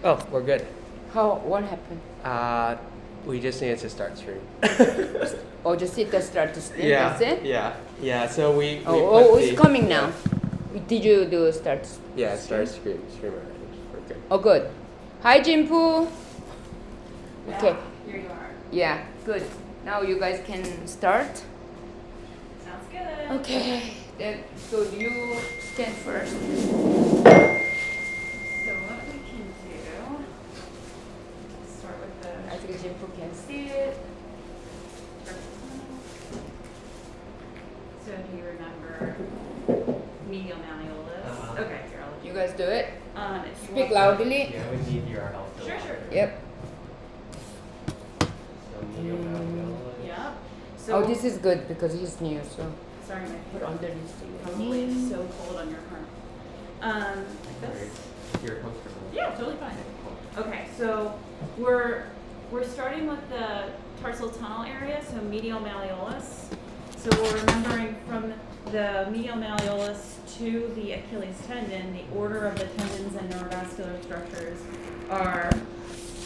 Oh, we're good. What happened? We just needed to start stream. Oh, just hit the start to stream, Yeah. that's it? Yeah. So we it's coming now. Did you do start stream? Yeah, start stream already. We're good. Oh, good. Hi, Jinpu. Okay. Here you are. Yeah, good. Now you guys can start. Sounds good. Okay. So you stand first. So what we can do, start with the. I think Jinpu can see it. So do you remember medial malleolus? Okay, here I'll. You guys do it. If you Speak want- loudly. Yeah, we need your help. Sure. Yep. So medial malleolus. Yep. So. Oh, this is good because he's new, so Sorry, my put foot underneath the probably is so cold on your arm. Like this. You're comfortable. Yeah, totally fine. Okay, so we're starting with the tarsal tunnel area, so medial malleolus. So we're remembering from the medial malleolus to the Achilles tendon, the order of the tendons and neurovascular structures are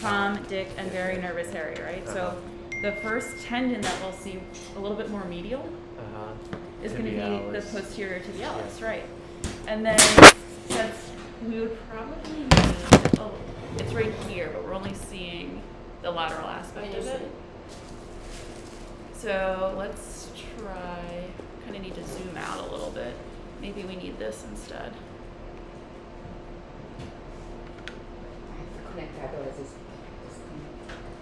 Tom, Dick, and very nervous Harry, right? So the first tendon that we'll see a little bit more medial is going to be the Tibialis. posterior tibialis, Yeah. right? And then since we would probably need, it's right here, but we're only seeing the lateral aspect of it. So let's try, kind of need to zoom out a little bit. Maybe we need this instead. connect, otherwise it's disconnect.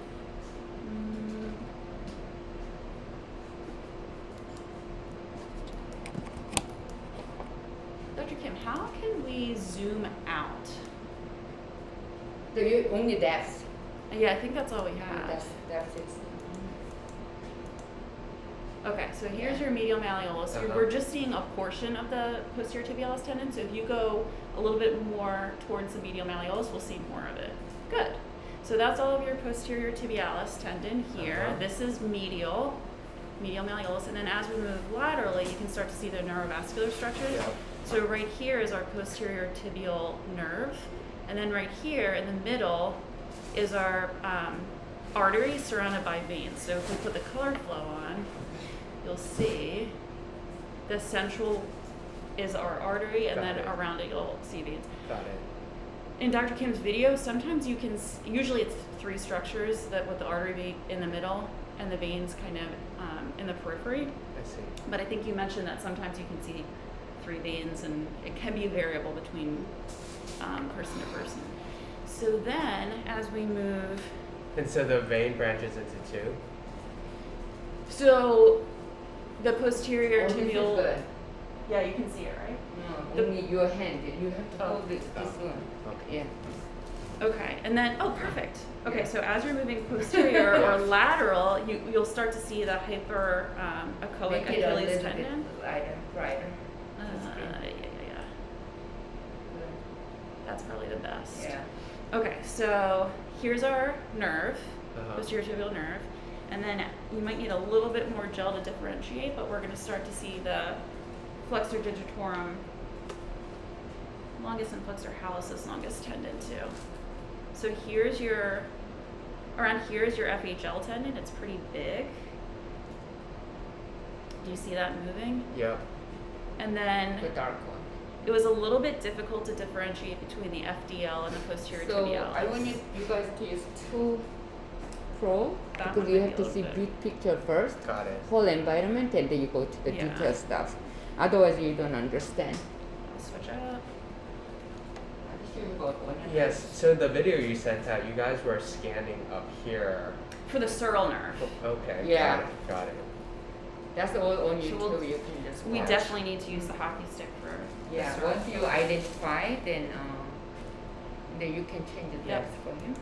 Dr. Kim, how can we zoom out? Only depth. Yeah, I think that's all we have. That's it. Okay, so here's your medial malleolus. We're just seeing a portion of the posterior tibialis tendon. So if you go a little bit more towards the medial malleolus, we'll see more of it. Good. So that's all of your posterior tibialis tendon here. This is medial malleolus. And then as we move laterally, you can start to see the neurovascular structures. Yeah. So right here is our posterior tibial nerve. And then right here in the middle is our artery surrounded by veins. So if we put the color flow on, you'll see the central is our artery, and then around it you'll see veins. Got it. In Dr. Kim's video, sometimes you can, usually it's three structures, that with the artery being in the middle and the veins kind of in the periphery. I see. But I think you mentioned that sometimes you can see three veins, and it can be variable between person to person. So then, as we move... And so the vein branches into two? So, the posterior This is tibial... good. Yeah, you can see it, right? No, only your hand. You have to hold this one. Okay. Yeah. Okay, and then, oh, perfect. Okay, so as you're moving posterior or lateral, you'll start to see the hyper echoic Make it a Achilles little tendon. bit brighter. Yeah. That's probably the best. Yeah. Okay, so here's our nerve, Uh-huh. posterior tibial nerve, and then you might need a little bit more gel to differentiate, but we're going to start to see the flexor digitorum longus and flexor hallucis longus tendon too. So here's your, around here is your FHL tendon. It's pretty big. Do you see that moving? Yep. And then The dark one. it was a little bit difficult to differentiate between the FDL and the posterior So tibialis. I want you guys to use two pro That because one you might have be to a see little big picture first, Got it. whole environment, and then you go to the Yeah. detailed stuff. Otherwise, you don't understand. I'll switch up. Yes, so the video you sent out, you guys were scanning up here. For the sural nerve. Okay. Yeah. Got it. That's all on So YouTube. we'll- You can just We watch. definitely need to use the hockey stick for Yeah. the sural. Once you identify, then you can change the Yep. depth for him.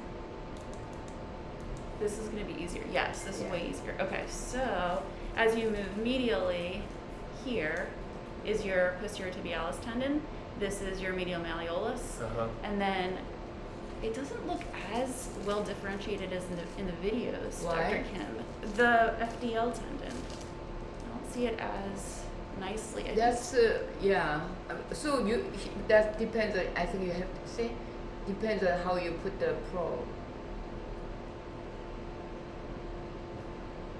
This is going to be easier. Yes, this Yeah. is way easier. Okay, so as you move medially, here is your posterior tibialis tendon. This is your medial malleolus. Uh-huh. And then it doesn't look as well differentiated as in the videos, Why? Dr. Kim. The FDL tendon. I don't see it as nicely. That's yeah. So that depends. I think you have to see Depends on how you put the probe.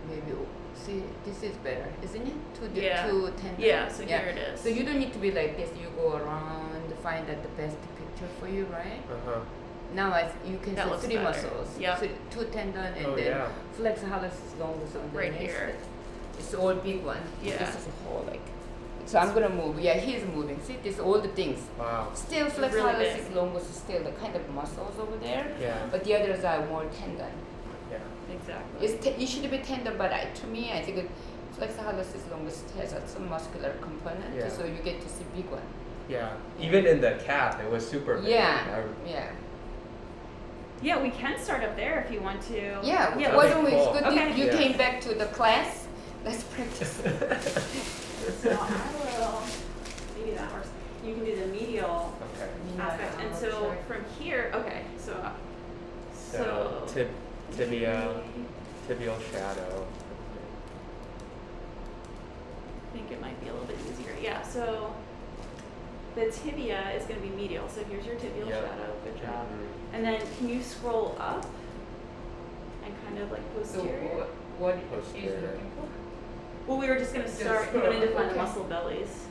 Maybe, see, this is better, isn't it? Yeah. To tendon. Yeah, so here it is. So you don't need to be like this. You go around, find out the best picture for you, right? Now you can That see looks 3 better. muscles. Yep. So 2 tendon and Oh, then yeah. flexor hallucis longus on the Right next. here. It's all big one. Yeah. This is a whole like. So I'm gonna move. Yeah, he's moving. See, this all the things. Wow. Still flexor really hallucis big. longus is still the kind of muscles over there. Yeah. But the others are more tendon. Yeah. Exactly. It should be tendon, but to me, I think flexor hallucis longus has some muscular component, Yeah. so you get to see big one. Yeah. Even in the calf, it was super big. Yeah, yeah. Yeah, we can start up there if you want to. Yeah, Yeah. why that'd don't be we, it's cool. good Okay. you Yeah. came back to the class. Let's practice. So I will, maybe that works. You can do the medial Okay. aspect. And so from here, okay, so So tibial shadow. I think it might be a little bit easier. Yeah, so the tibia is going to be medial. So here's your tibial Yep. shadow. Good job. Mhm. And then can you scroll up and kind of like So posterior? what is Posterior. looking for? Well, we were just going to Just start. We scroll wanted to up, find the okay. muscle bellies.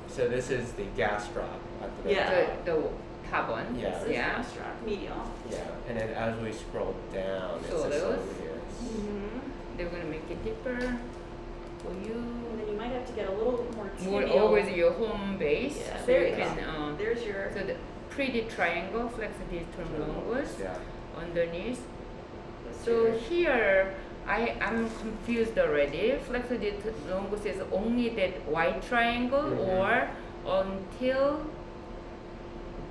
So this is the gastroc at the very Yeah. top. The top one. Yeah. This is Yeah. gastroc, medial. Yeah. And then as we scroll down, it's So the those? soleus. Mm-hmm. They're gonna make it deeper for you. And then you might have to get a little more More tibial. always your home base. Yeah, so there you you can go. There's your. so the pretty triangle flexor distal longus Yeah. underneath. So here I'm confused already. Flexor distal longus is only that white triangle Mhm. or until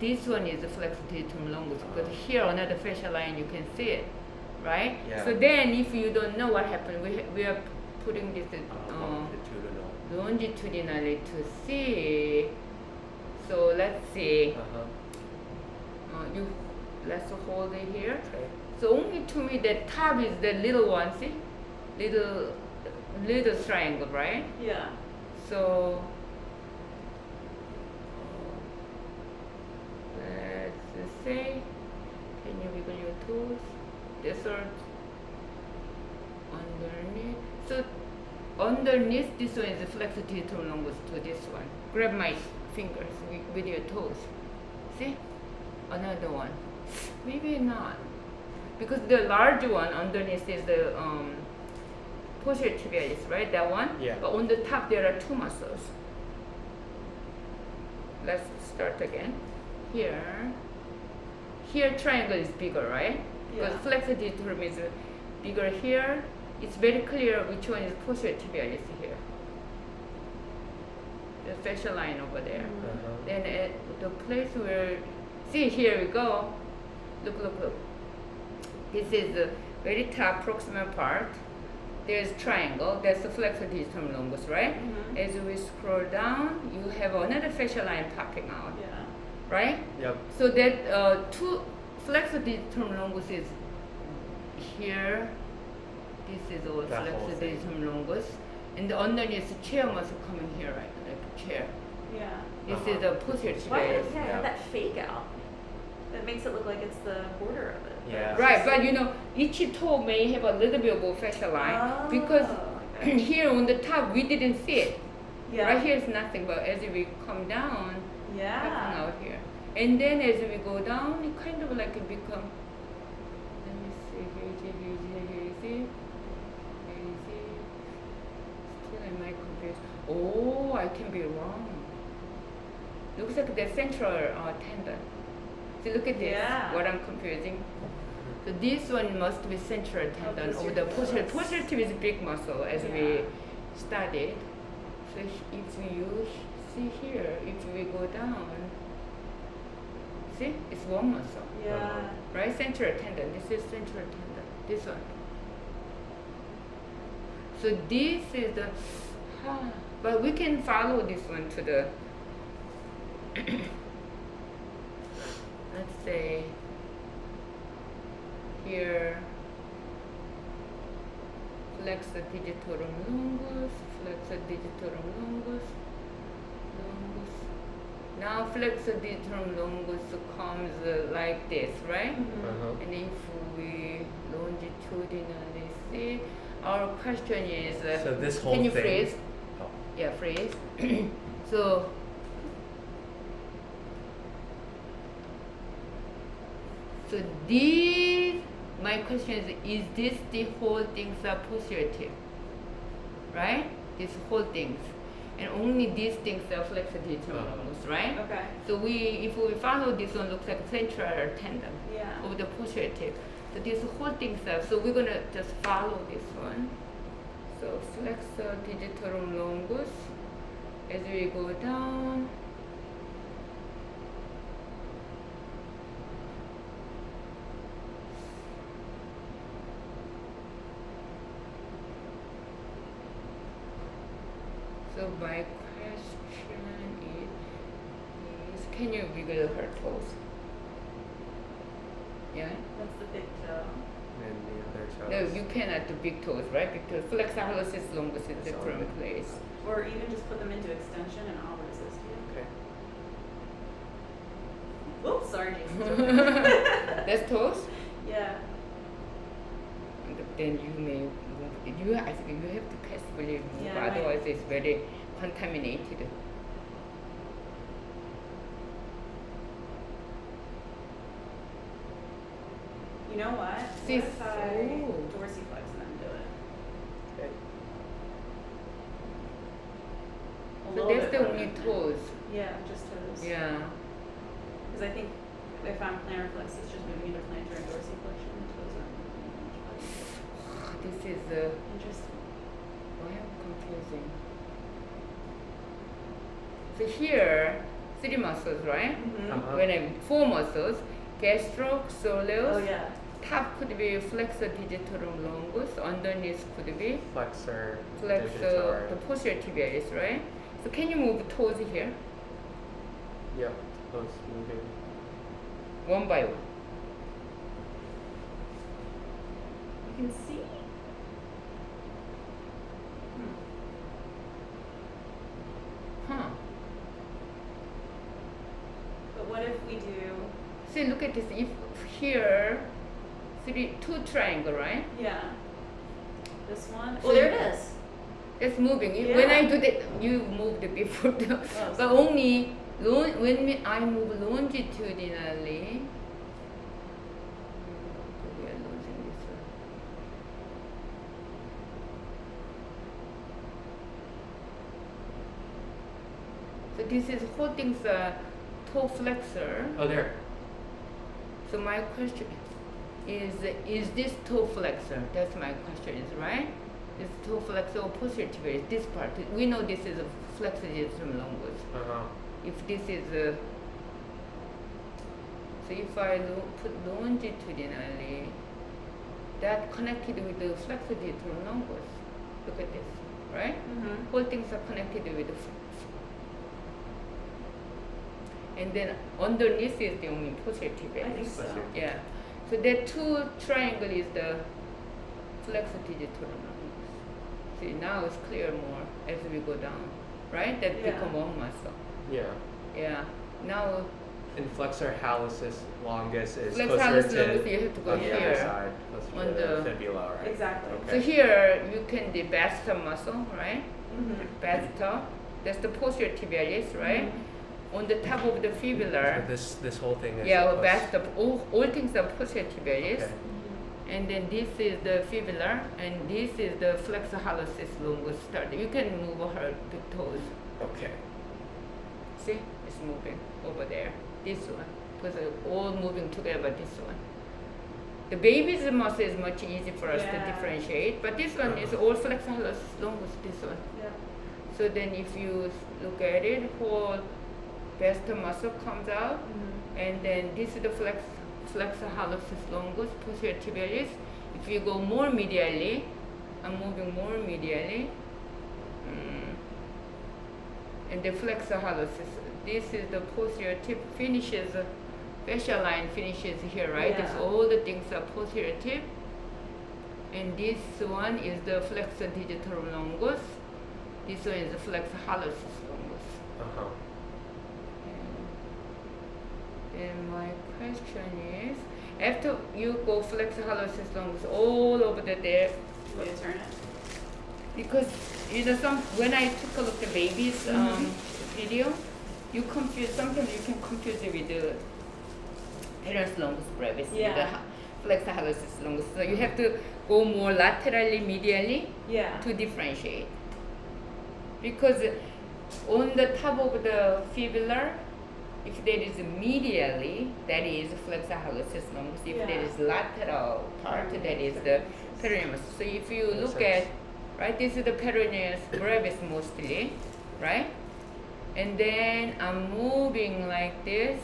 this one is the flexor distal longus, because here another fascia line you can see it, right? Yeah. So then if you don't know what happened, we are putting this Longitudinal. longitudinally to see. So let's see. Let's hold it here. Okay. So only to me the top is the little one, see? Little triangle, right? Yeah. So let's say, can you wiggle your toes? This one underneath. So underneath this one is the flexor distal longus to this one. Grab my fingers with your toes. See? Another one. Maybe not. Because the large one underneath is the posterior tibialis, right? That one? Yeah. But on the top there are 2 muscles. Let's start again. Here triangle is bigger, right? Because Yeah. flexor distal is bigger here. It's very clear which one is posterior tibialis here. The fascia line over there. Mhm. Then at the place where, see here we go. Look. This is the very top proximal part. There's triangle. That's the flexor distal longus, right? Mhm. As we scroll down, you have another fascia line popping out, Yeah. right? Yep. So that two flexor distal longus is here. This is all That whole flexor thing. distal longus, and the underneath the chair muscle coming here, right? Like a chair. Yeah. This Uh-huh. is the posterior Why? tibialis. Yeah, Yeah. have that fake out. That makes it look like it's the border of it. Yeah. Right, but each toe may have a little bit of a fascia line Oh, because okay. here on the top we didn't see it. Yeah. Right here is nothing, but as we come down, popping Yeah. out here, and then as we go down, it kind of like it become. Let me see, here you see. Still I might confuse. Oh, I can be wrong. Looks like the central tendon. See, look at this. Yeah. What I'm confusing. So this one must be central tendon of the posterior. Posterior tib is a big muscle as we studied. So if you see here, if we go down, see, it's one muscle, Yeah. right? Central tendon. This is central tendon. This one. So this is the, but we can follow this one to the. Let's say here flexor digitorum longus, Now flexor digital longus comes like this, right? Uh-huh. And if we longitudinally see, our question is, So this whole can you thing. phrase? Oh. Yeah, phrase. So these, my question is this the whole things are posterior tip? Right? These whole things. And only these things are flexor digital longus, right? Okay. So if we follow this one, looks like central tendon Yeah. of the posterior tip. So these whole things are, so we're gonna just follow this one. So flexor digital longus, as we go down. So my question is can you wiggle her toes? Yeah? That's the big toe. And the other toes. No, you cannot do big toes, right? Because flexor hallucis longus is That's different all. place. Or even just put them into extension and I'll resist you. Okay. Oops, sorry, Jason. That's toes? Yeah. And then you may move. I think you have to passively move, Yeah, right. otherwise it's very contaminated. You know what? See, What if I oh. dorsiflex and then do it? Okay. A So little that's bit the further only than- toes. Yeah, just toes. Yeah. Because I think if I'm plantar flex, it's just moving into plantar and dorsiflexion. The toes aren't moving much. This is Interesting. why I'm confusing. So here, three muscles, right? Mm-hmm. Uh-huh. When I four muscles, gastro, soleus. Oh yeah. Top could be flexor digitorum longus. Underneath could be Flexor. flexor, digitorum. the posterior tibialis, right? So can you move toes here, Yep. Toes moving. one by one? You can see. Huh. But what if we do? See, look at this. If here, two triangle, right? Yeah. This one. So Oh, there it is. It's moving. When I Yeah. do that, you moved before. Oh, But only I move longitudinally. We are losing this one. So this is holding the toe flexor. Oh, there. So my question is this toe flexor? That's my question, is right? Is toe flexor or posterior tibialis? This part. We know this is a flexor digital longus. Uh-huh. If this is a, so if I put longitudinally, that connected with the flexor digital longus. Look at this, right? Mm-hmm. Whole things are connected with the and then underneath is the only posterior tibialis. I think so. Yeah. So that two triangle is the flexor digital longus. See, now it's clear more as we go down, right? That Yeah. become one muscle. Yeah. Yeah. Now And flexor hallucis longus is flexor closer hallucis to longus, you have to go on the other here. side, closer On to the the- fibula, right? Exactly. Okay. So here you can the basta muscle, right? Mm-hmm. Basta. That's the posterior tibialis, right? On the top of the So fibular. this whole thing is Yeah, close- basta. All things are posterior tibialis. Okay. And then this is the fibular, and this is the flexor hallucis longus start. You can move her big toes. Okay. See, it's moving over there. This one, because they're all moving together. This one. The baby's muscle is much easier for us to Yeah. differentiate, but this one is all flexor hallucis longus. This one. Yeah. So then, if you look at it, whole basta muscle comes out. Mm-hmm. And then this is the flexor hallucis longus, posterior tibialis. If you go more medially, I'm moving more medially. And the flexor hallucis, this is the posterior tip finishes, fascia line finishes here, right? Yeah. That's all the things are posterior tip. And this one is the flexor digital longus. This one is the flexor hallucis longus. Uh-huh. And then my question is, after you go flexor hallucis longus all over there, Will you turn it? because when I took a look at the baby's video, sometimes you can confuse it with the Peroneus longus brevis, Yeah. with the flexor hallucis longus. So you have to go more laterally, medially Yeah. to differentiate. Because on the top of the fibular, if there is medially, that is flexor hallucis longus. If there is lateral part, that is the Perineal. So if you Makes look sense. at, right, this is the Peroneus brevis mostly, right? And then I'm moving like this,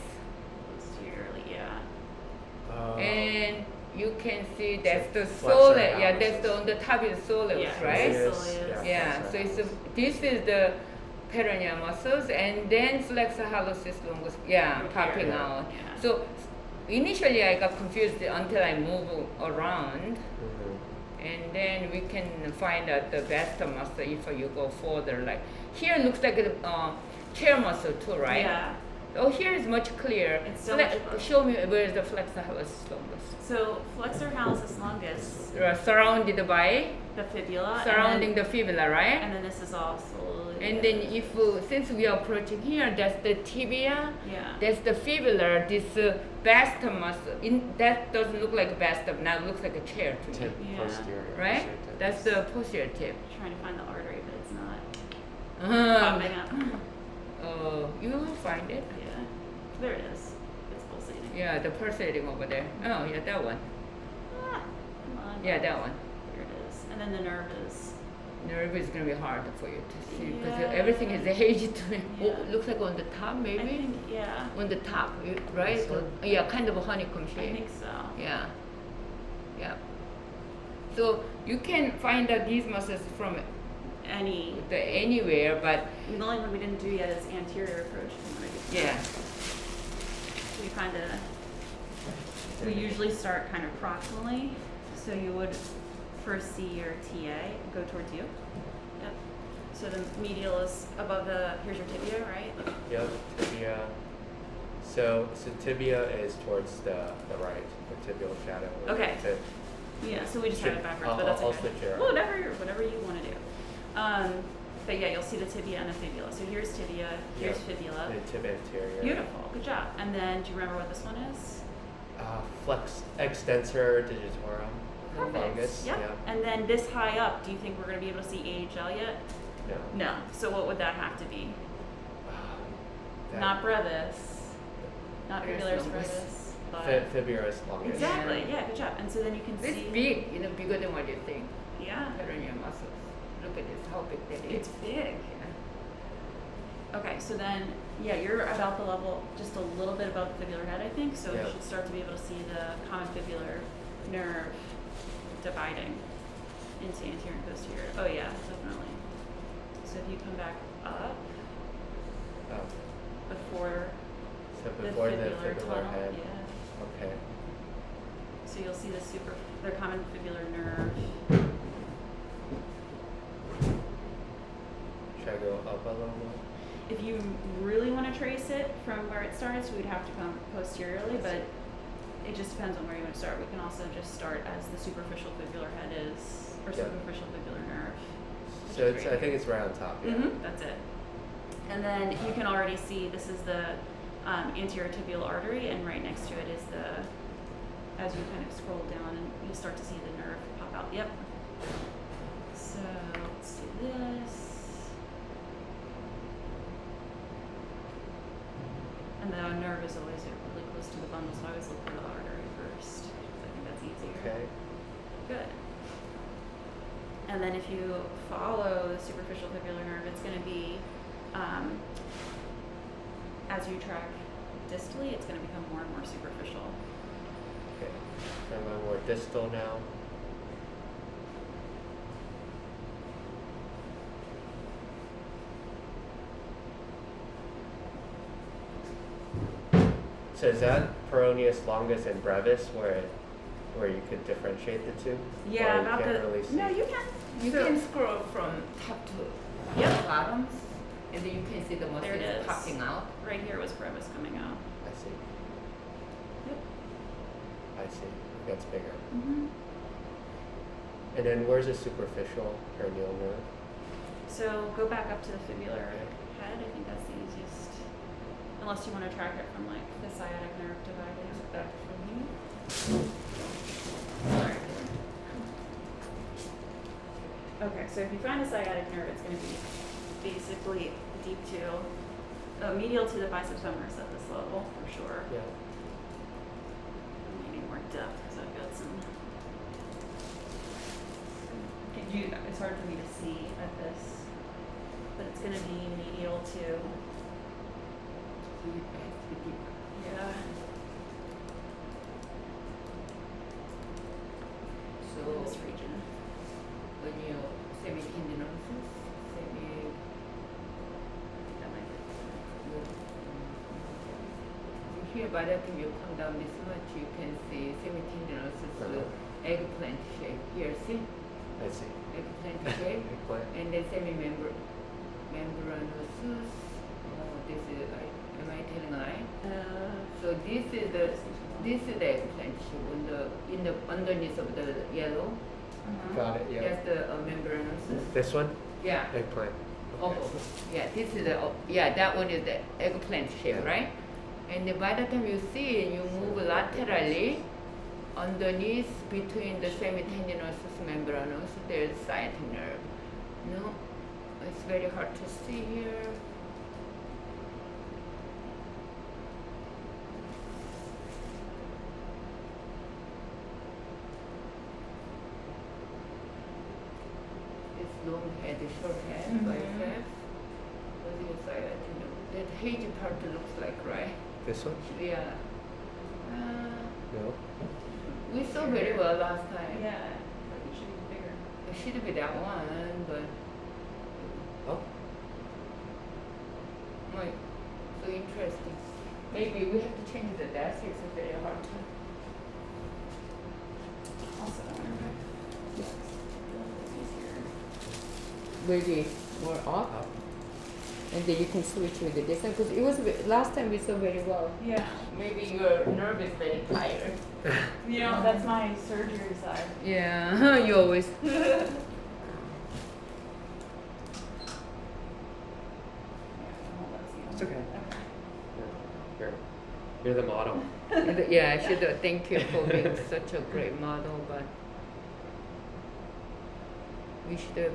Posteriorly, yeah. and you can see that's the flexor soleus. Yeah, hallucis. that's the on the top is soleus, Yeah, right? this is Yes, soleus. Yeah, flexor so it's hallucis. this is the peroneal muscles, and then flexor hallucis longus, yeah, Right popping here. out. Yeah. So initially I got confused until I move around, Mhm. and then we can find out the best muscle if you go further. Like here looks like a chair muscle too, right? Yeah. Oh, here is much clearer. It's so much closer. Show me where is the flexor hallucis longus. So flexor hallucis longus, Surrounded by, the fibula, surrounding the fibula, right? and then this is all slowly. And then if since we are approaching here, that's the tibia, yeah. that's the fibular, this bast muscle. That doesn't look like a bast, now it looks like a chair to me, Tip Yeah. posterior. right? posterior tip. That's the posterior tip. Trying to find the artery, but it's not popping up. You will find it. Yeah. There it is. It's pulsating. Yeah, the pulsating over there. Oh, yeah, that one. Ah, come on. Yeah, that one. There it is. And then the nerve is. Nerve is gonna be hard for you to see because Yeah. everything is hazy to me. Yeah. Oh, looks like on the top maybe. I think, yeah. On the top, right? So- Yeah, kind of a honeycomb I shape. think so. Yeah. Yeah. So you can find out these muscles from anywhere, but The only one we didn't do yet is anterior approach. yeah. We we usually start kind of proximally. So you would first see your TA go towards you. Yep. So the medial is above here's your tibia, right? Yep, tibia. So tibia is towards the right, the tibial shadow. Okay. To- Yeah, so we just have it backwards, I'll- but that's I'll okay. switch it around. Whatever you want to do. But yeah, you'll see the tibia and the fibula. So here's tibia, here's Yeah. fibula. the tib anterior. Beautiful, good job. And then, do you remember what this one is? Flex extensor digitorum. Longus. Yep. Yeah. And then this high up, do you think we're going to be able to see AHL yet? No. No. So what would that have to be? That- Not brevis, not Brevis fibular longus. brevis, but Fibularus longus. exactly. Yeah, good job. And so then you can It's see. big, bigger than what you think. Yeah, Perineal muscles. Look at this, how big that is. it's big. Yeah. Okay, so then, yeah, you're about the level, just a little bit above the fibular head, I think. So Yeah. you should start to be able to see the common fibular nerve dividing into anterior and posterior. Oh yeah, definitely. So if you come back up Oh, before so the before the fibular fibular tunnel, head. yeah. Okay. So you'll see the common fibular nerve. Should I go up a little more? If you really want to trace it from where it starts, we'd have to come posteriorly, but it just depends on where you want to start. We can also just start as the superficial fibular head is, or Yeah. superficial fibular nerve. So it's, I think it's right on top. Yeah. That's it. And then you can already see this is the anterior tibial artery, and right next to it is as you kind of scroll down, and you'll start to see the nerve pop out. Yep. So let's do this. And the nerve is always really close to the bundle, so I always look for the artery first. I think that's easier. Okay. Good. And then if you follow the superficial fibular nerve, it's going to be, as you track distally, it's going to become more and more superficial. Okay. I'm going more distal now. So is that Peroneus longus and brevis where you could differentiate the two? Yeah, Or you about can't the. really see? No, you can. You So- can scroll from top to Yep. bottoms, and then you can see the There muscles it is. popping out. Right here was brevis coming out. I see. Yep. I see. It gets bigger. Mm-hmm. And then where's the superficial perineal nerve? So go back up to the fibular head. I think that's the easiest. Unless you want to track it from like the sciatic nerve dividing that from you. Sorry. Okay, so if you find the sciatic nerve, it's going to be basically deep to, medial to the biceps femoris at this level for sure. Yeah. I'm needing more depth because I've got some. It's hard for me to see at this, but it's going to be medial to. Yeah. So In this region. when you semitendinosus, That might be. here by the time you come down this much, you can see semitendinosus eggplant shape. Here, see? I see. Eggplant shape. Eggplant. And then semimembranosus. This is, am I telling a lie? So this is the eggplant shape in the underneath of the yellow. Got it, yeah. That's the membranosus. This one? Yeah. Eggplant. Oh, yeah. This is the that one is the eggplant shape, Yeah. right? And then by the time you see it, you move laterally underneath between the semitendinosus membranosus. There's sciatic nerve. No, it's very hard to see here. It's long head, short head, biceps. What is sciatic nerve? That hazy part looks like, right? This one? Yeah. No. We saw very well last time. Yeah, it should be bigger. It should be that one, but Oh. like, so interesting. Maybe we have to change the desk. It's very hard to. Also, Maybe more up, Up. and then you can switch with the distance. Because it was last time we saw very well. yeah. Maybe your nerve is very tired. You know, that's my surgery side. Yeah, you always. It's okay. You're the model. Yeah, I should thank you for being such a great model, but we should have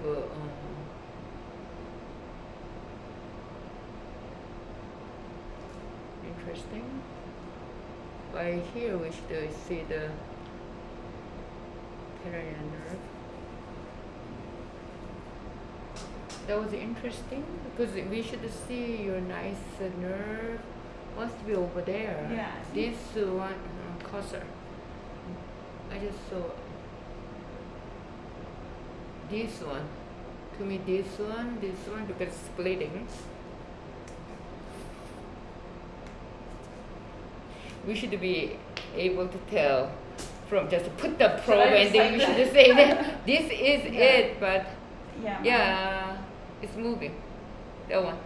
interesting. By here we should see the perineal nerve. That was interesting because we should see your nice nerve. Must be over there. Yeah. This one, cursor. I just saw this one. To me, this one, because it's splitting. We should be able to tell from just put the probe and then we should say that this is it, but yeah, it's moving. That one.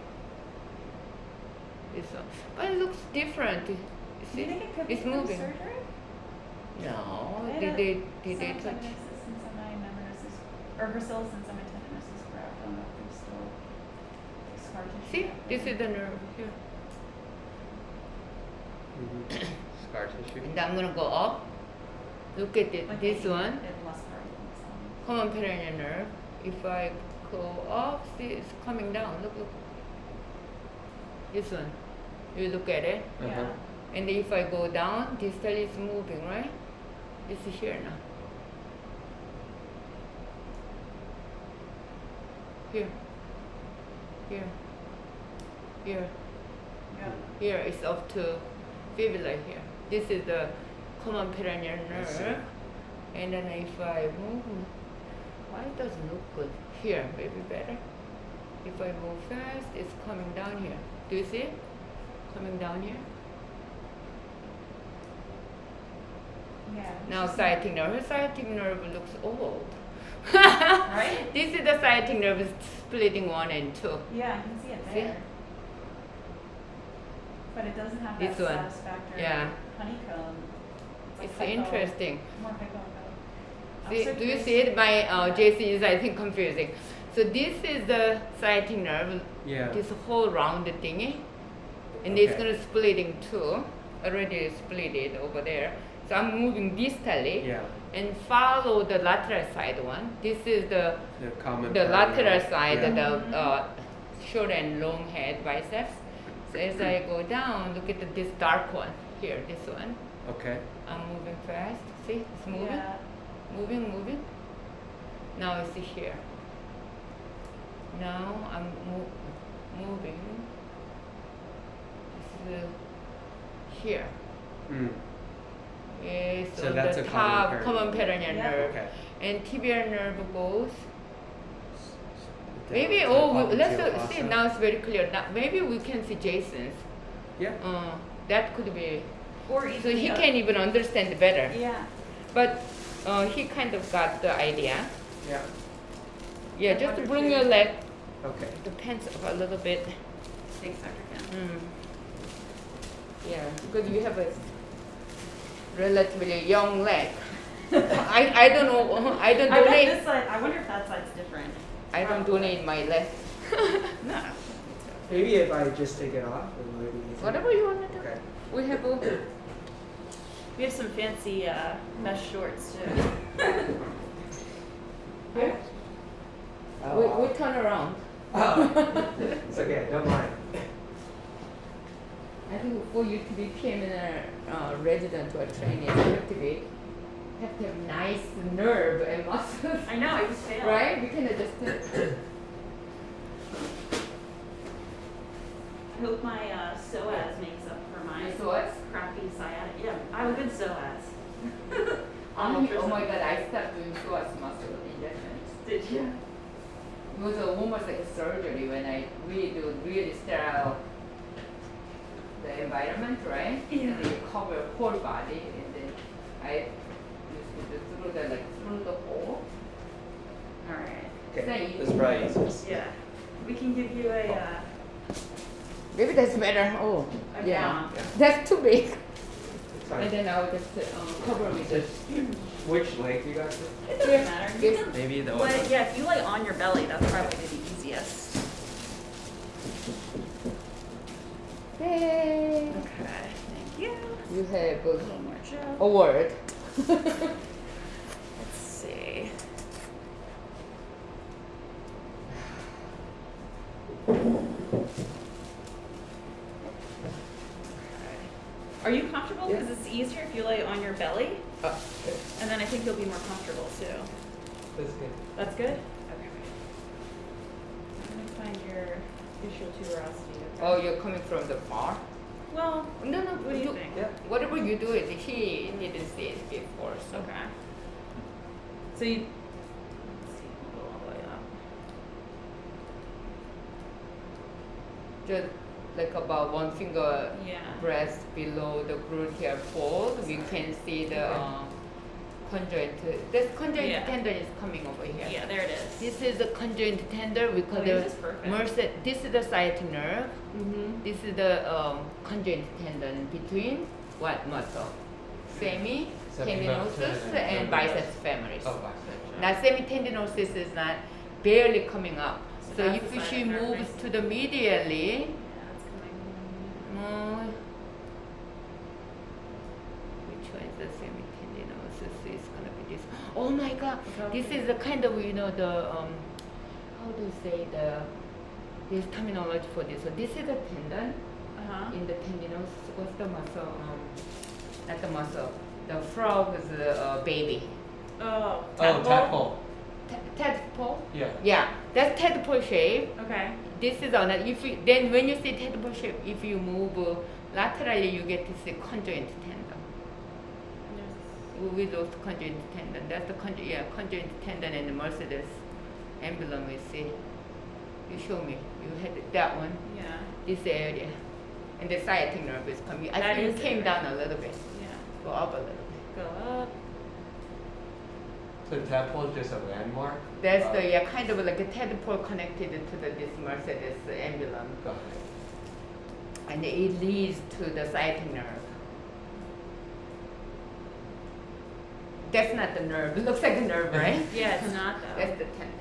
This one. But it looks different. You Do see? you think it could be It's from moving. surgery? No, I did had they a touch? Semimembranosus and semimembranosus, or gracilis and semitendinosus graft. I don't know if there's still scar tissue. See, back this there. is the nerve here. Scar tissue. And I'm gonna go up. Look at it. Like This maybe one, it less cartilage. common perineal nerve. If I go up, see, it's coming down. Look, look. This one. You look at it. Yeah. And if I go down, distal is moving, right? It's here now. Here. Here. Here. Yeah. Here is up to Fibular here. This is the common perineal I see. nerve. And then if I move, why it doesn't look good? Here, maybe better. If I move fast, it's coming down here. Do you see it? Coming down here. Yeah. Now sciatic nerve. Her sciatic nerve looks old. Right? This is the sciatic nerve splitting 1 and 2. Yeah, I can see it See? there. But it doesn't have This that one. satisfactory Yeah. honeycomb. Like It's hypo- interesting. More hypo. I'm See, so do you curious. see it? My JC is, I think, confusing. So this is the sciatic nerve, Yeah. this whole round thingy, and it's Okay. gonna split in two. Already split it over there. So I'm moving distally Yeah. and follow the lateral side one. This is the common. lateral perineal. side, Yeah. the short and long head biceps. So as I go down, look at this dark one here, this one. Okay. I'm moving fast. See, it's moving. Yeah. Moving. Now it's here. Now I'm moving. It's here. Mm. It's So on that's the a common top, perineal. common perineal Yeah. nerve. Okay. And tibial nerve goes. Down Maybe, to let's popliteal see, fossa. now it's very clear. Now, maybe we can see Jason's. Yeah. That could be. Or even So he the- can even understand better. Yeah. But he kind of got the idea. Yeah. Yeah, I just wonder bring too. your leg, Okay. the pants up a little bit. Thanks, Dr. Kim. Yeah, because you have a relatively young leg. I don't know. I don't I bet donate. this side, I wonder if that side's different. I don't donate my leg. No. Maybe if I just take it off, it would be easier. Whatever you want to do. Okay. We have a. We have some fancy mesh shorts too. Yeah. We turn around. Oh. It's okay, don't mind. I think for you to be permanent resident or trainee, you have to have nice nerve and muscles. I know, I just failed. Right? We can adjust. I hope my psoas makes up for my Psoas? crappy sciatic. Yeah, I have a good psoas. Oh my god, I stopped doing psoas muscle injections. Did you? It was almost like a surgery when I really sterile the environment, right? Yeah. And then you cover whole body, and then I used to do through the hole. All right. Okay, So this is probably easiest. Yeah. We can give you a. Maybe that's better. Oh, A yeah. gown. That's too big. It's fine. And then I'll just cover with this. Which leg you got? It doesn't matter. You Yes. can Maybe the lay, yeah, if you lay on your belly, that's probably the easiest. Hey. Okay. Thank you. You have A little more gel. a word. Let's see. Are you comfortable? Because it's easier if you lay on your belly, Okay. and then I think you'll be more comfortable too. That's good. That's good? Okay. I'm gonna find your visual tuberosity. Okay? Oh, you're coming from the far? Well, No, no. what do you think? Yeah. Whatever you do it, he didn't see it before, so. Okay. So you, let's see, we'll go all the way up. Just like about one finger Yeah. breast below the gluteal fold, we can see the conjoint. This conjoint Yeah. tendon is coming over here. Yeah, there it is. This is the conjoint tendon. We call Oh, the this is perfect. Merced. This is the sciatic nerve. Mm-hmm. This is the conjoint tendon between what muscle? Semitendinosus and biceps femoris. Oh, biceps. Now semitendinosus is not barely coming up. So So that's if the she sciatic nerve moves right to the medially, Yeah, it's coming. which one is the semitendinosus? It's gonna be this. Oh my God! Okay. This is the kind of the how do you say this terminology for this? So this is the tendon Uh-huh. in the tendinosus. What's the muscle? Not the muscle. The frog is the baby. Oh, Oh, tadpole? tadpole. Tadpole. Yeah. Yeah, that's tadpole shape. Okay. This is on it. If you, then when you see tadpole shape, if you move laterally, you get to see conjoint tendon. We lost conjoint tendon. That's the conjoint tendon and the Mercedes emblem we see. You show me. You had that one, Yeah. this area, and the sciatic nerve is coming. I That think is it came it. down a little bit. Yeah. Go up a little bit. Go up. So tadpole is just a landmark? That's the kind of like a tadpole connected to this Mercedes emblem. Got it. And it leads to the sciatic nerve. That's not the nerve. It looks like a nerve, right? Yeah, it's not though. That's the tendon.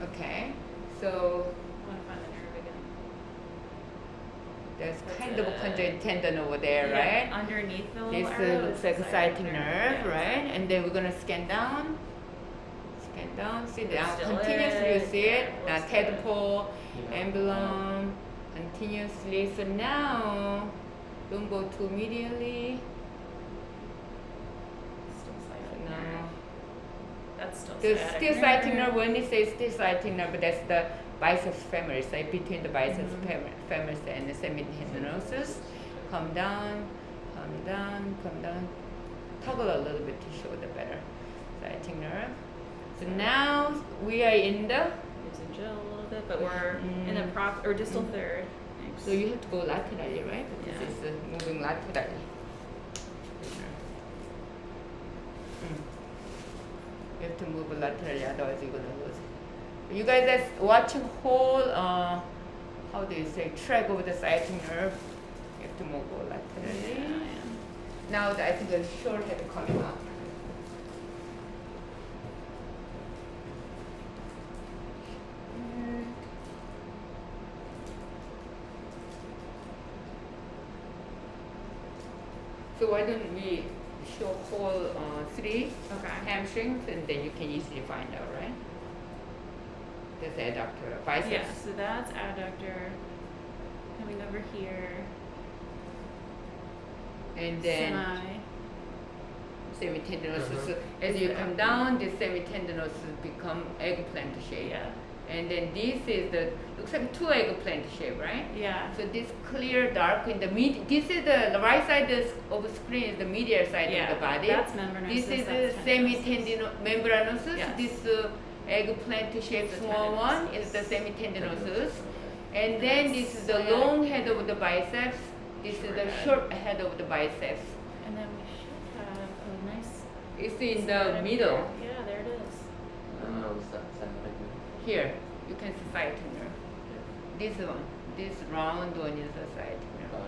Okay, so I want to find the nerve again. there's That's kind of a it. conjoined tendon over there, Yeah, right? underneath the little This arrow looks is like the a sciatic nerve, Yeah, right? And then we're gonna scan down. Scan down, see down. Still Continuously you it. see it. Yeah, Now looks tadpole, Yeah. emblem, continuously. So now don't go too medially. Still So sciatic now nerve. That's still the sciatic still sciatic nerve, when you say still sciatic nerve, that's the biceps femoris, like between the biceps femoris and the semitendinosus. Come down, come down, come down. Toggle a little bit to show the better sciatic nerve. So now we are in the, It's a gel a little bit, but we're in the prop or distal third. Thanks. so you have to go laterally, right? Because Yeah. it's moving laterally. You have to move laterally, otherwise you're gonna lose it. You guys that's watching whole, how do you say, track of the sciatic nerve, you have to move laterally. Yeah, Now I think the short head coming up. So why don't we show whole three Okay. hamstrings, and then you can easily find out, right? That's adductor, biceps. Yeah, so that's adductor coming over here. And then Semi. semitendinosus. Mhm. As you come down, this semitendinosus become eggplant shape. Yeah. And then this is the, looks like two eggplant shape, right? Yeah. So this clear dark in the mid, this is the right side of the screen is the medial side Yeah. of the body. That's membranosus. This is that's the tendinosus. semitendinosus. Yes. This eggplant shaped The small one tendinosus. is the semitendinosus. And then this is the That's long head of the biceps. This is the Short short head of the biceps. And then we should have a nice. It's in the sciatic middle. nerve. Yeah, there it is. Here, you can see sciatic nerve. This one, this round one is the sciatic nerve.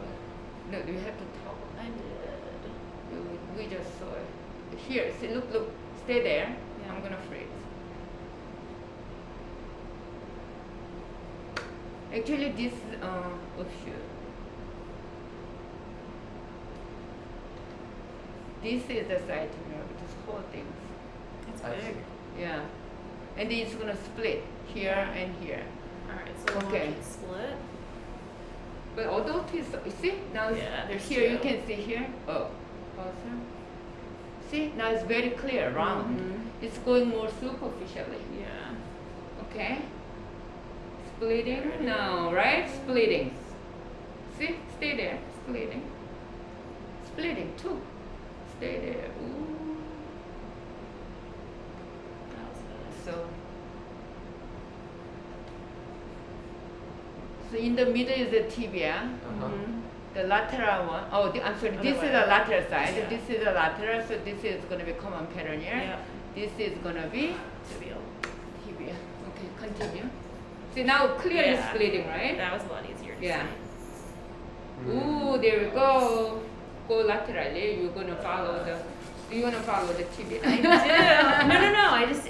No, you have to toggle. I did. We just saw it. Here, see, look, stay there. Yeah. I'm gonna freeze. Actually, this offshoot. This is the sciatic nerve, this whole thing. It's I see. big. Yeah. And then it's gonna split here and here. Alright, so we'll Okay. watch it split. But adult is, you see, now it's Yeah, there's here, you two. can see here. Oh, awesome. See, now it's very clear, round. Mhm. It's going more superficially. Yeah. Okay. Splitting now, right? Splitting. See, stay there, splitting. Splitting too. Stay there. Ooh. That was good. So in the middle is the tibia. Mhm. The lateral one, I'm sorry, Other this way. is the lateral side, Yeah. this is the lateral, so this is going to be common peroneal. Yeah. This is going to be Tibial. tibia. Okay, continue. See, now clearly Yeah. splitting, right? That was a lot easier to Yeah. see. Ooh, there we go. Go laterally, you're going to follow the tibia. I do. No. I just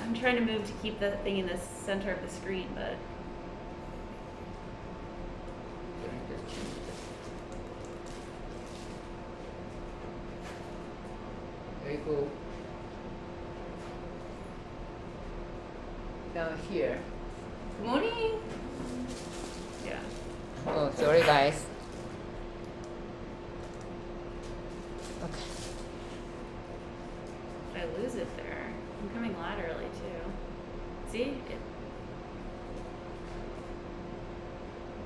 I'm trying to move to keep the thing in the center of the screen, but There you go. Down here. Good morning. yeah. Oh, sorry guys. Okay. I lose it there. I'm coming laterally too. See? Okay,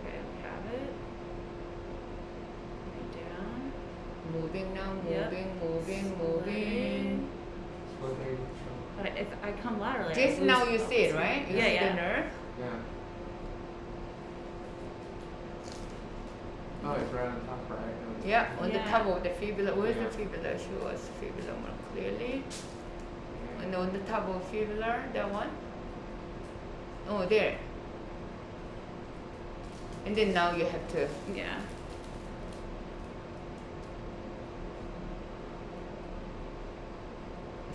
we have it. Coming down. Moving now, Yep. moving. But if I come laterally, I Just lose now you focus. see it, right? You Yeah, see yeah. the nerve? Yeah. Oh, it's right on top, right? Yeah, on the Yeah. top of the fibula. Where's Yeah. the fibula? Show us fibula more clearly. And on the top of fibula, that one. Oh, there. And then now you have to. Yeah.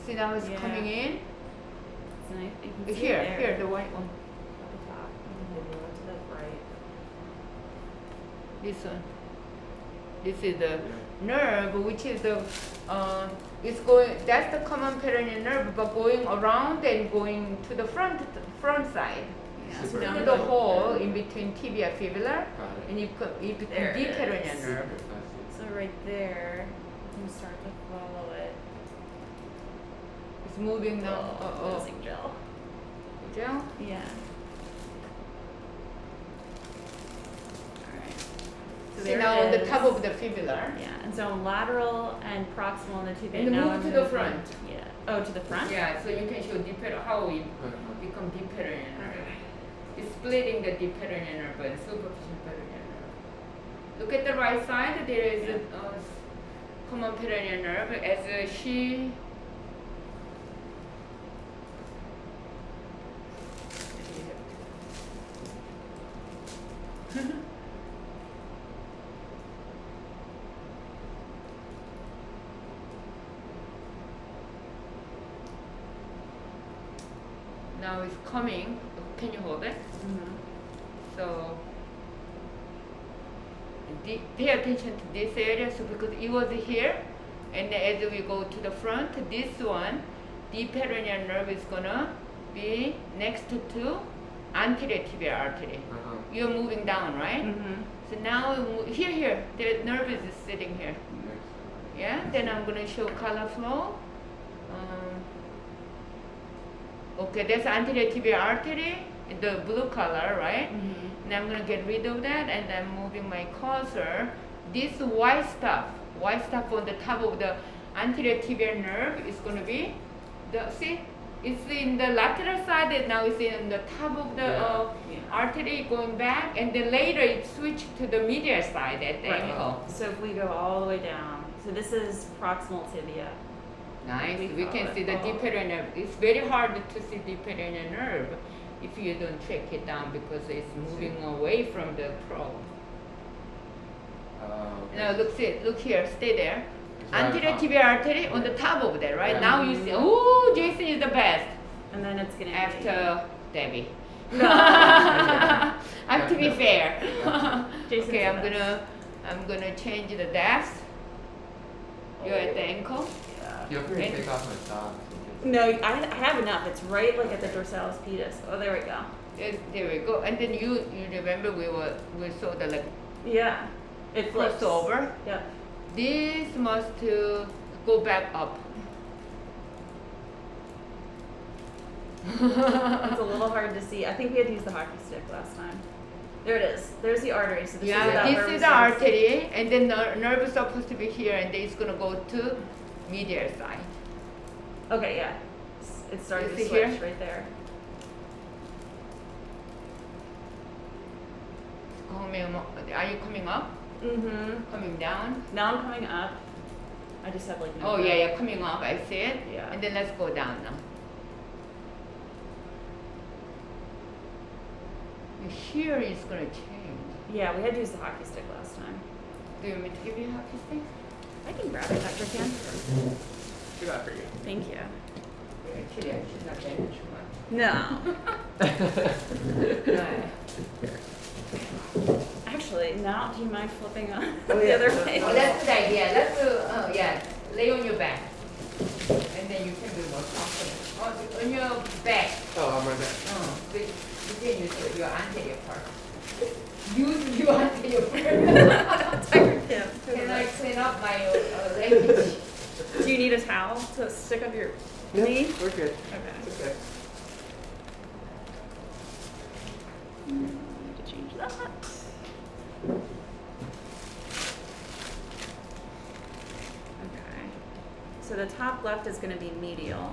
See now it's Yeah. coming in. It's nice. You can see Here, it there. here, the white one. At the top. And then you go to the right. This one. This is the nerve, which is the it's going. That's the common peroneal nerve, but going around and going to the front side. Yeah. Super. now Through we the go- hole in between tibia fibular, Got it. and you become There the it peroneal is. nerve. So right there, you can start to follow it. It's moving now. Losing gel. Gel. Yeah. Alright. So See there now it on the is. top of the fibular. Yeah, and so lateral and proximal in the tibia. And now move I'm to the moving- front. Yeah. Oh, to the front? Yeah, so you can show how we become deep peroneal nerve. It's splitting the deep peroneal nerve and superficial peroneal nerve. Look at the right side. There is a common peroneal nerve as she. Now it's coming. Can you hold it? Mm-hmm. So pay attention to this area. So because it was here, and as we go to the front, this one, the peroneal nerve is gonna be next to anterior tibial artery. You're moving down, right? Mm-hmm. So now here, the nerve is sitting here. Yeah. Then I'm gonna show color flow. Okay, that's anterior tibial artery, the blue color, right? Mm-hmm. And I'm gonna get rid of that, and I'm moving my cursor. This white stuff on the top of the anterior tibial nerve is gonna be see, it's in the lateral side, and now it's in the top of the artery going back, and then later it switched to the medial side at the Right. ankle. So if we go all the way down, so this is proximal tibia. Nice. We We call can it see the all. deep peroneal nerve. It's very hard to see deep peroneal nerve if you don't check it down because it's moving away from the probe. Now look here, stay there. Anterior tibial artery on the top of that, right? Yeah. Now you see, oh, Jason is the best And then it's gonna after Debbie. No. I have to be fair. Jason's Okay, the I'm best. gonna change the depth. You're at the ankle. Feel free to take off my socks. No, I have enough. It's right like at the dorsalis pedis. Oh, there we go. There we go. And then you remember we saw the like Yeah. It flips. crossover. Yep. This must go back up. It's a little hard to see. I think we had to use the hockey stick last time. There it is. There's the artery. So this is Yeah, about where this we is the started. artery, and then the nerve is supposed to be here, and then it's gonna go to medial side. Okay, yeah. It's starting You to see switch here? right there. Are you coming up? Mm-hmm. Coming down? Now I'm coming up. I just have like no Oh breath. yeah, coming up. I see it. Yeah. And then let's go down now. Here is gonna change. Yeah, we had to use the hockey stick last time. Do you want me to give you a hockey stick? I can grab it, Dr. Ken. Too bad for you. Thank you. Actually, I should not change too much. No. Right. Actually, now do you mind flipping on Oh, the yeah. other way? Oh, that's the idea. Let's lay on your back, and then you can be more confident. On your back. Oh, on my back. You can use your anterior part. Use your anterior part. Dr. Kim. Can I clean up my language? Do you need a towel to stick up your knee? We're good. Okay. It's okay. Need to change that. Okay. So the top left is going to be medial.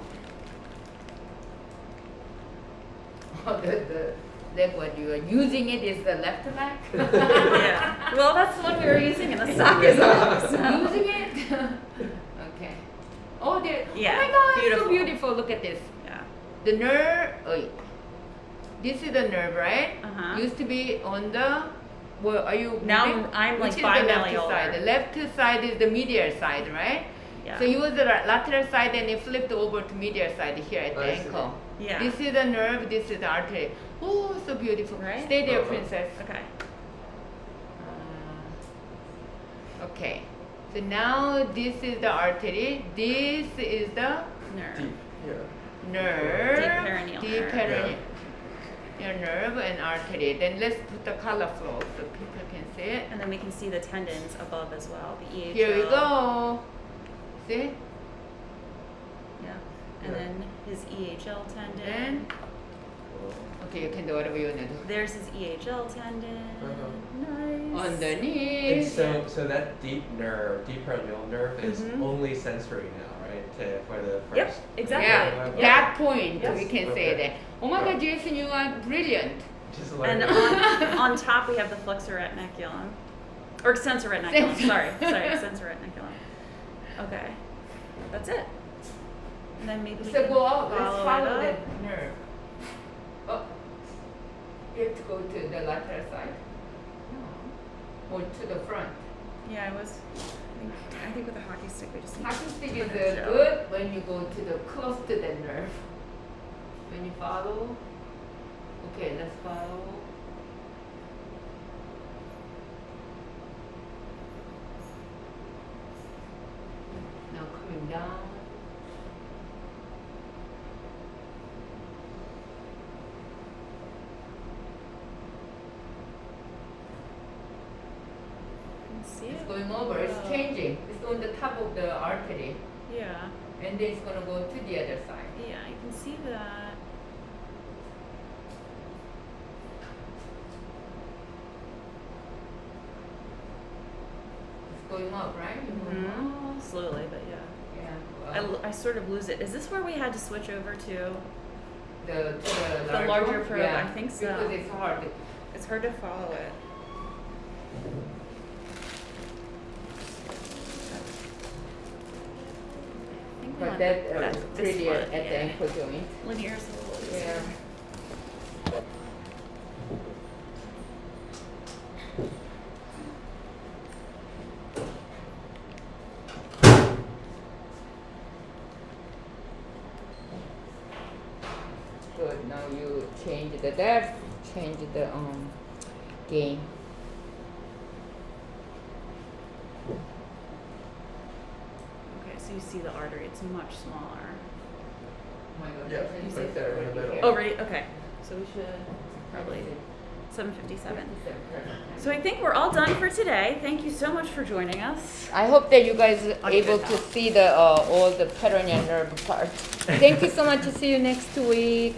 Oh, the leg what you are using it is the left leg? Yeah. Well, that's the one we were using in the sock is off. So. Using it? Okay. Oh, there. Yeah, Oh my God, beautiful. so beautiful. Look at this. Yeah. The nerve. Oh, this is the nerve, right? Uh-huh. Used to be on the Well, are you Now moving? I'm like Which is the left bimalleolar. side? The left side is the medial side, right? Yeah. So you was the lateral side and you flipped over to medial side here at the I see. ankle. Yeah. This is the nerve, this is the artery. Oh, so beautiful. Right? Stay there, Uh-huh. princess. Okay. Okay. So now this is the artery. This is the Nerve. Deep here. nerve. Deep perineal Deep nerve. perineal nerve and artery. Then let's put the color flow so people can see it. And then we can see the tendons above as well. The EHL. Here we go. See? Yeah. And Yeah. then his EHL tendon. Then okay, you can do whatever you want to do. There's his EHL tendon. Uh-huh. Nice. And Underneath. so that deep nerve, deep perineal nerve, is Mhm. only sensory now, right? For the first. Yep, exactly. Yeah, Okay. that point Yes. we can say Okay. that. Oh my God, Jason, you are brilliant. Just like And on top we have the flexor retinaculum. Or extensor retinaculum. Extensor. Sorry, extensor retinaculum. Okay. That's it. And then maybe we So can go out, let's follow follow it the up. nerve. Oh, you have to go to the lateral side. Or to the front. Yeah, I think with a hockey stick we just need Hockey stick to is put it down. good when you go to the close to the nerve. When you follow. Okay, let's follow. Now coming down. Can see It's it? going over, it's Wow. changing. It's on the top of the artery. Yeah. And then it's gonna go to the other side. Yeah, you can see that. It's going up, right? Mhm. Slowly, but yeah. Yeah. I sort of lose it. Is this where we had to switch over to? The larger probe, yeah, I think so. Because it's hard. It's hard to follow it. I think we But want that is this pretty one, at the yeah. ankle joint. Linear is a little easier. Yeah. Good. Now you change the depth, change the gain. Okay, so you see the artery. It's much smaller. Oh my God. Yeah, you it's see right there in the middle. Oh, right. Okay. So we should probably 7:57. So I think we're all done for today. Thank you so much for joining us. I hope that you guys are I'll give able it to now. see the all the peroneal nerve part. Thank you so much. See you next week.